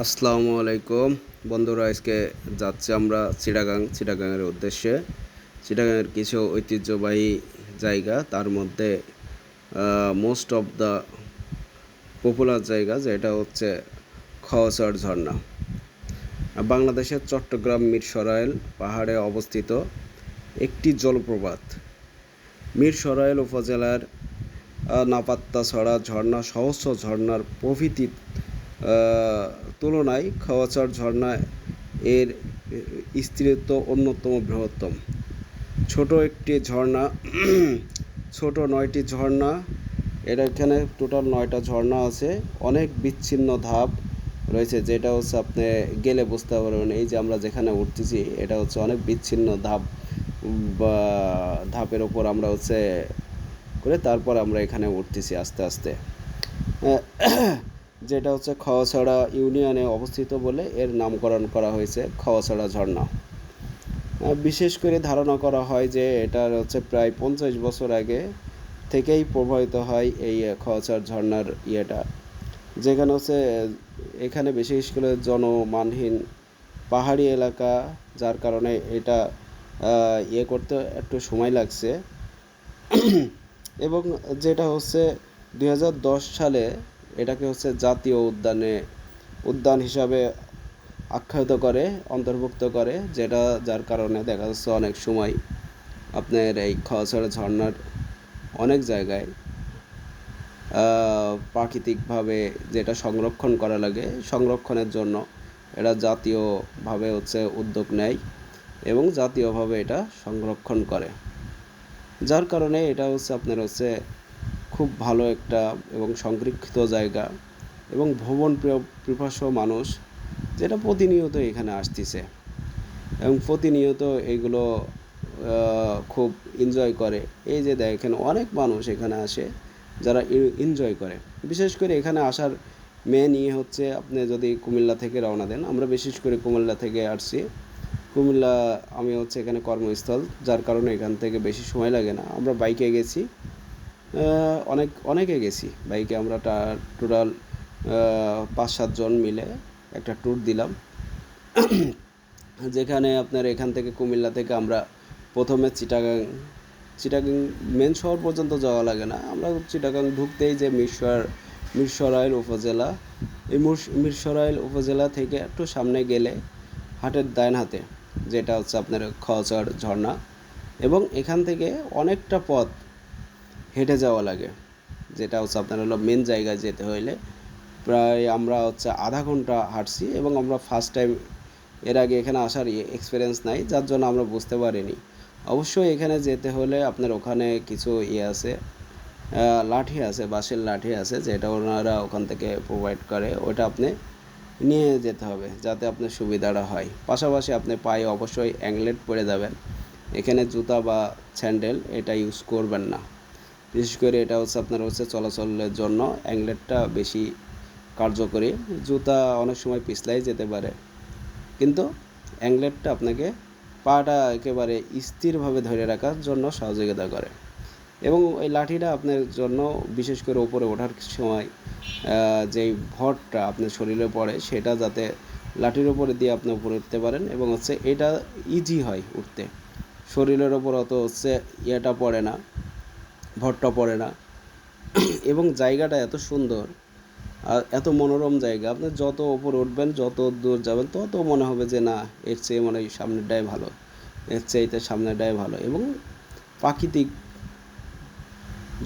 আসসালামু আলাইকুম বন্ধুরা, আজকে যাচ্ছি আমরা চিটাগাংয়ের উদ্দেশ্যে। চিটাগাংয়ের কিছু ঐতিহ্যবাহী জায়গা, তার মধ্যে মোস্ট অফ দ্য পপুলার জায়গা যেটা হচ্ছে খওয়াচর ঝর্ণা। বাংলাদেশের চট্টগ্রাম মিরসরাইল পাহাড়ে অবস্থিত একটি জলপ্রপাত। মিরসরাইল উপজেলার নাপাত্তাছড়া ঝর্ণা সহস্র ঝর্ণার প্রভৃতি তুলনায় খওয়াচর ঝর্ণা এর স্ত্রীত্ব অন্যতম বৃহত্তম। ছোট একটি ঝর্ণা, ছোট 9টি ঝর্ণা। এখানে টোটাল 9টা ঝর্ণা আছে। অনেক বিচ্ছিন্ন ধাপ রয়েছে, যেটা হচ্ছে আপনি গেলে বুঝতে পারবেন। এই যে আমরা যেখানে উঠতেছি, এটা হচ্ছে অনেক বিচ্ছিন্ন ধাপ বা ধাপের ওপর আমরা হচ্ছে করে তারপর আমরা এখানে উঠতেছি আস্তে আস্তে। যেটা হচ্ছে খওয়াছড়া ইউনিয়নে অবস্থিত বলে এর নামকরণ করা হয়েছে খওয়াছড়া ঝর্ণা। বিশেষ করে ধারণা করা হয় যে এটার হচ্ছে প্রায় 50 বছর আগে থেকেই প্রবাহিত হয় এই খওয়াছড়া ঝর্ণার ইয়েটা, যেখানে হচ্ছে এখানে বিশেষ করে জনমানহীন পাহাড়ি এলাকা, যার কারণে এটা ইয়ে করতে একটু সময় লাগছে। এবং যেটা হচ্ছে 2010 সালে এটাকে হচ্ছে জাতীয় উদ্যান হিসাবে আখ্যায়িত করে, অন্তর্ভুক্ত করে, যেটা যার কারণে দেখা যাচ্ছে অনেক সময় আপনার এই খওয়াছড়া ঝর্ণার অনেক জায়গায় প্রাকৃতিকভাবে যেটা সংরক্ষণ করা লাগে, সংরক্ষণের জন্য এটা জাতীয়ভাবে হচ্ছে উদ্যোগ নেয় এবং জাতীয়ভাবে এটা সংরক্ষণ করে, যার কারণে এটা হচ্ছে আপনার হচ্ছে খুব ভালো একটা এবং সংরক্ষিত জায়গা। এবং ভ্রমণ পিপাসু মানুষ যেটা প্রতিনিয়ত এখানে আসতেছে এবং প্রতিনিয়ত এইগুলো খুব এনজয় করে। এই যে দেখেন, অনেক মানুষ এখানে আসে যারা এনজয় করে। বিশেষ করে এখানে আসার মেন ইয়ে হচ্ছে, আপনি যদি কুমিল্লা থেকে রওনা দেন, আমরা বিশেষ করে কুমিল্লা থেকে আসছি। কুমিল্লা আমি হচ্ছে এখানে কর্মস্থল, যার কারণে এখান থেকে বেশি সময় লাগে না। আমরা বাইকে গেছি, অনেকে গেছি বাইকে। আমরা টোটাল 5-7 জন মিলে একটা ট্যুর দিলাম, যেখানে আপনার এখান থেকে কুমিল্লা থেকে আমরা প্রথমে চিটাগাং মেন শহর পর্যন্ত যাওয়া লাগে না। আমরা চিটাগাং ঢুকতেই যে মিরসরাইল উপজেলা, এই মিরসরাইল উপজেলা থেকে একটু সামনে গেলে হাটের ডান হাতে যেটা হচ্ছে আপনার খওয়াছড় ঝর্ণা, এবং এখান থেকে অনেকটা পথ হেঁটে যাওয়া লাগে, যেটা হচ্ছে আপনার হলো মেন জায়গায় যেতে হইলে প্রায় আমরা হচ্ছে আধা ঘন্টা হাঁটছি। এবং আমরা ফার্স্ট টাইম, এর আগে এখানে আসার এক্সপিরিয়েন্স নাই, যার জন্য আমরা বুঝতে পারিনি। অবশ্যই এখানে যেতে হলে আপনার ওখানে কিছু আছে, লাঠি আছে, বাঁশের লাঠি আছে, যেটা ওনারা ওখান থেকে প্রোভাইড করে। ওটা আপনি নিয়ে যেতে হবে যাতে আপনার সুবিধাটা হয়। পাশাপাশি আপনি পায়ে অবশ্যই অ্যাংলেট পরে যাবেন। এখানে জুতা বা স্যান্ডেল এটা ইউজ করবেন না। বিশেষ করে এটা হচ্ছে আপনার হচ্ছে চলাচলের জন্য অ্যাংলেটটা বেশি কার্যকরী। জুতা অনেক সময় পিছলাই যেতে পারে, কিন্তু অ্যাংলেটটা আপনাকে পাটা একেবারে স্থিরভাবে ধরে রাখার জন্য সহযোগিতা করে। এবং এই লাঠিটা আপনার জন্য বিশেষ করে উপরে ওঠার সময় যেই ভরটা আপনার শরীরে পড়ে, সেটা যাতে লাঠির উপরে দিয়ে আপনি উপরে উঠতে পারেন, এবং হচ্ছে এটা ইজি হয় উঠতে। শরীরের ওপর অত হচ্ছে ইয়েটা পড়ে না, ভরটা পড়ে না। এবং জায়গাটা এত সুন্দর আর এত মনোরম জায়গা, আপনি যত ওপর উঠবেন, যত দূর যাবেন, তত মনে হবে যে না, এর চেয়ে মনে হয় সামনেরটাই ভালো, এর চাইতে সামনেরটাই ভালো। এবং প্রাকৃতিক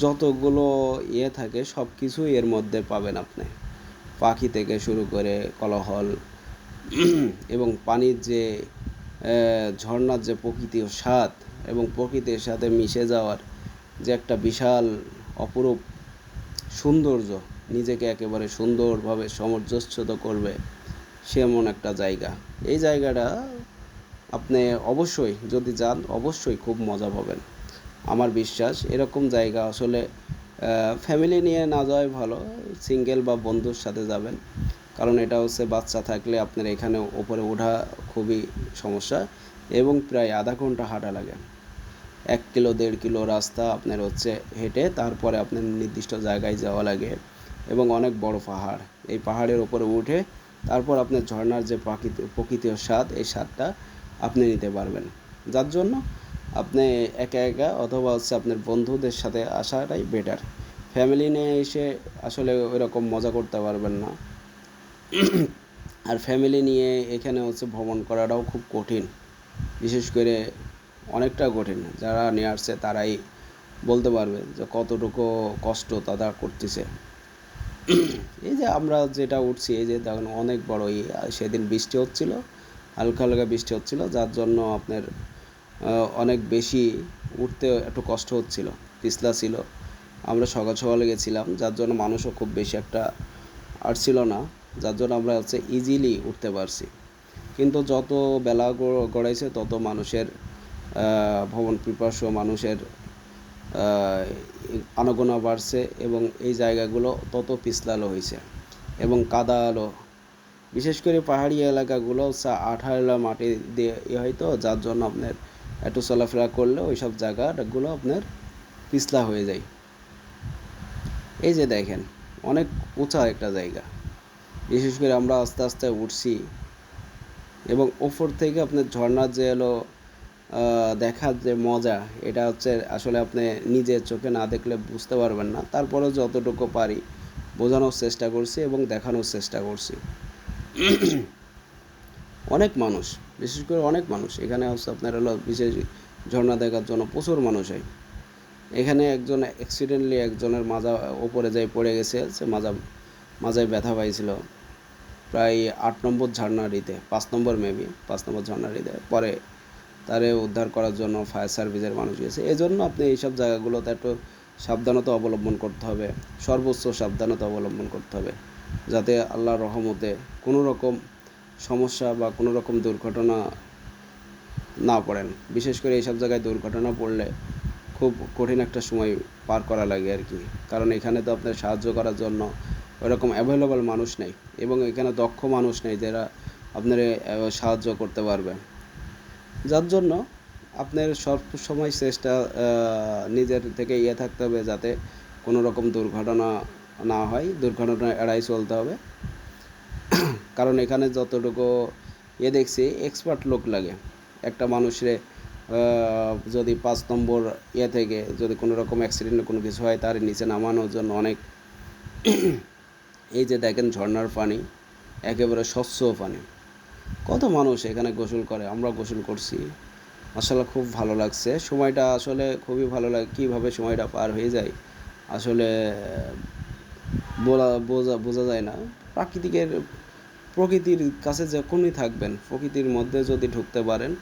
যতগুলো ইয়ে থাকে সব কিছুই এর মধ্যে পাবেন আপনি। পাখি থেকে শুরু করে কোলাহল এবং পানির যে ঝর্ণার যে প্রকৃতি ও স্বাদ, এবং প্রকৃতির সাথে মিশে যাওয়ার যে একটা বিশাল অপরূপ সৌন্দর্য, নিজেকে একেবারে সুন্দরভাবে সামঞ্জস্যত করবে সেমন একটা জায়গা। এই জায়গাটা আপনি অবশ্যই যদি যান, অবশ্যই খুব মজা পাবেন। আমার বিশ্বাস এরকম জায়গা আসলে ফ্যামিলি নিয়ে না যাওয়াই ভালো, সিঙ্গেল বা বন্ধুর সাথে যাবেন। কারণ এটা হচ্ছে বাচ্চা থাকলে আপনার এখানে ওপরে ওঠা খুবই সমস্যা, এবং প্রায় আধা ঘন্টা হাঁটা লাগে। 1 কিলো 1.5 কিলো রাস্তা আপনার হচ্ছে হেঁটে তারপরে আপনার নির্দিষ্ট জায়গায় যাওয়া লাগে। এবং অনেক বড় পাহাড়, এই পাহাড়ের ওপরে উঠে তারপর আপনার ঝর্ণার যে প্রকৃতির স্বাদ, এই স্বাদটা আপনি নিতে পারবেন। যার জন্য আপনি একা একা অথবা আপনার বন্ধুদের সাথে আসাটাই বেটার। ফ্যামিলি নিয়ে এসে আসলে ওইরকম মজা করতে পারবেন না। আর ফ্যামিলি নিয়ে এখানে ভ্রমণ করাটাও খুব কঠিন, বিশেষ করে অনেকটা কঠিন। যারা নিয়ে আসছে তারাই বলতে পারবে যে কতটুকু কষ্ট তারা করতেছে। এই যে আমরা যেটা উঠছি, এই যে দেখুন অনেক বড় সেদিন বৃষ্টি হচ্ছিল, হালকা হালকা বৃষ্টি হচ্ছিল, যার জন্য আপনার অনেক বেশি উঠতে একটু কষ্ট হচ্ছিল, পিছলা ছিল। আমরা সকাল সকালে গেছিলাম, যার জন্য মানুষও খুব বেশি একটা আসছিল না, যার জন্য আমরা ইজিলি উঠতে পারছি। কিন্তু যত বেলা গড়াইছে তত মানুষের ভ্রমণ পিপাসু মানুষের আনাগোনা বাড়ছে এবং এই জায়গাগুলো তত পিছলালো হয়েছে এবং কাদালো। বিশেষ করে পাহাড়ি এলাকাগুলো আঠালো মাটি দিয়ে হয়তো, যার জন্য আপনার একটু চলাফেরা করলে ওই সব জায়গাগুলো আপনার পিছলা হয়ে যায়। এই যে দেখেন অনেক উঁচা একটা জায়গা, বিশেষ করে আমরা আস্তে আস্তে উঠছি এবং ওপর থেকে আপনার ঝর্ণার যে দেখার যে মজা, এটা আসলে আপনি নিজের চোখে না দেখলে বুঝতে পারবেন না। তারপরেও যতটুকু পারি বোঝানোর চেষ্টা করছি এবং দেখানোর চেষ্টা করছি। অনেক মানুষ, বিশেষ করে অনেক মানুষ এখানে আপনার বিশেষ ঝর্ণা দেখার জন্য প্রচুর মানুষ হয়। এখানে একজন অ্যাক্সিডেন্টলি একজনের মাজা ওপরে যাই পড়ে গেছে, সে মাজায় ব্যথা পাইছিল প্রায় 8 নম্বর ঝর্ণারিতে, 5 নম্বর মেবি 5 নম্বর ঝর্ণারিতে। পরে তারে উদ্ধার করার জন্য ফায়ার সার্ভিসের মানুষ গেছে। এই জন্য আপনি এইসব জায়গাগুলোতে একটু সাবধানতা অবলম্বন করতে হবে, সর্বোচ্চ সাবধানতা অবলম্বন করতে হবে, যাতে আল্লাহর রহমতে কোনো রকম সমস্যা বা কোনো রকম দুর্ঘটনা না পড়েন। বিশেষ করে এইসব জায়গায় দুর্ঘটনা পড়লে খুব কঠিন একটা সময় পার করা লাগে আর কি, কারণ এখানে তো আপনার সাহায্য করার জন্য ওরকম অ্যাভেলেবল মানুষ নেই এবং এখানে দক্ষ মানুষ নেই যারা আপনার সাহায্য করতে পারবে। যার জন্য আপনার সব সময় চেষ্টা নিজের থেকে থাকতে হবে যাতে কোনো রকম দুর্ঘটনা না হয়, দুর্ঘটনা এড়াই চলতে হবে। কারণ এখানে যতটুকু দেখছি এক্সপার্ট লোক লাগে। একটা মানুষের যদি 5 নম্বর থেকে যদি কোনো রকম অ্যাক্সিডেন্টে কোনো কিছু হয়, তার নিচে নামানোর জন্য অনেক এই যে দেখেন ঝর্ণার পানি একেবারে স্বচ্ছ পানি, কত মানুষ এখানে গোসল করে, আমরা গোসল করছি। আসলে খুব ভালো লাগছে, সময়টা আসলে খুবই ভালো লাগে। কীভাবে সময়টা পার হয়ে যায় আসলে বোঝা যায় না। প্রকৃতির কাছে যখনই থাকবেন, প্রকৃতির মধ্যে যদি ঢুকতে পারেন,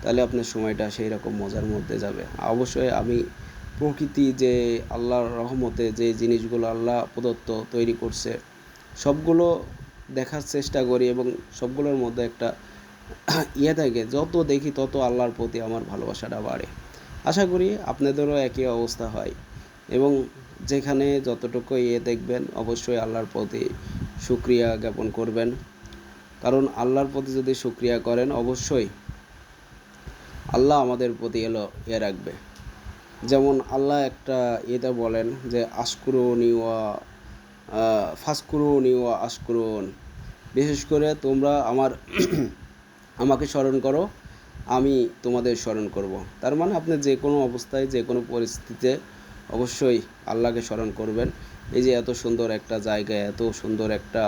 তাহলে আপনার সময়টা সেই রকম মজার মধ্যে যাবে। অবশ্যই আমি প্রকৃতি যে আল্লাহর রহমতে যে জিনিসগুলো আল্লাহ প্রদত্ত তৈরি করছে সবগুলো দেখার চেষ্টা করি এবং সবগুলোর মধ্যে একটা থাকে, যত দেখি তত আল্লাহর প্রতি আমার ভালোবাসাটা বাড়ে। আশা করি আপনাদেরও একই অবস্থা হয় এবং যেখানে যতটুকু দেখবেন অবশ্যই আল্লাহর প্রতি শুকরিয়া জ্ঞাপন করবেন, কারণ আল্লাহর প্রতি যদি শুকরিয়া করেন অবশ্যই আল্লাহ আমাদের প্রতি রাখবে। যেমন আল্লাহ একটা বলেন যে আশকুরুনি ওয়া ফাসকুরুনি ওয়া আশকুরুন, বিশেষ করে তোমরা আমাকে স্মরণ করো, আমি তোমাদের স্মরণ করব। তার মানে আপনি যে কোনো অবস্থায় যে কোনো পরিস্থিতিতে অবশ্যই আল্লাহকে স্মরণ করবেন। এই যে এত সুন্দর একটা জায়গা, এত সুন্দর একটা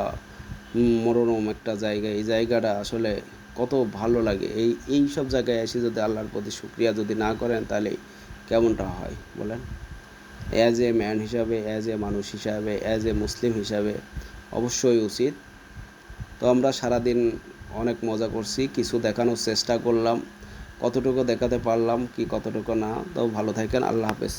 মনোরম একটা জায়গা, এই জায়গাটা আসলে কত ভালো লাগে। এই সব জায়গায় এসে যদি আল্লাহর প্রতি শুকরিয়া যদি না করেন তাহলে কেমনটা হয় বলেন। অ্যাজ এ ম্যান হিসাবে, অ্যাজ এ মানুষ হিসাবে, অ্যাজ এ মুসলিম হিসাবে অবশ্যই উচিত। তো আমরা সারাদিন অনেক মজা করছি, কিছু দেখানোর চেষ্টা করলাম, কতটুকু দেখাতে পারলাম কি কতটুকু না। তো ভালো থাকেন, আল্লাহ হাফেজ।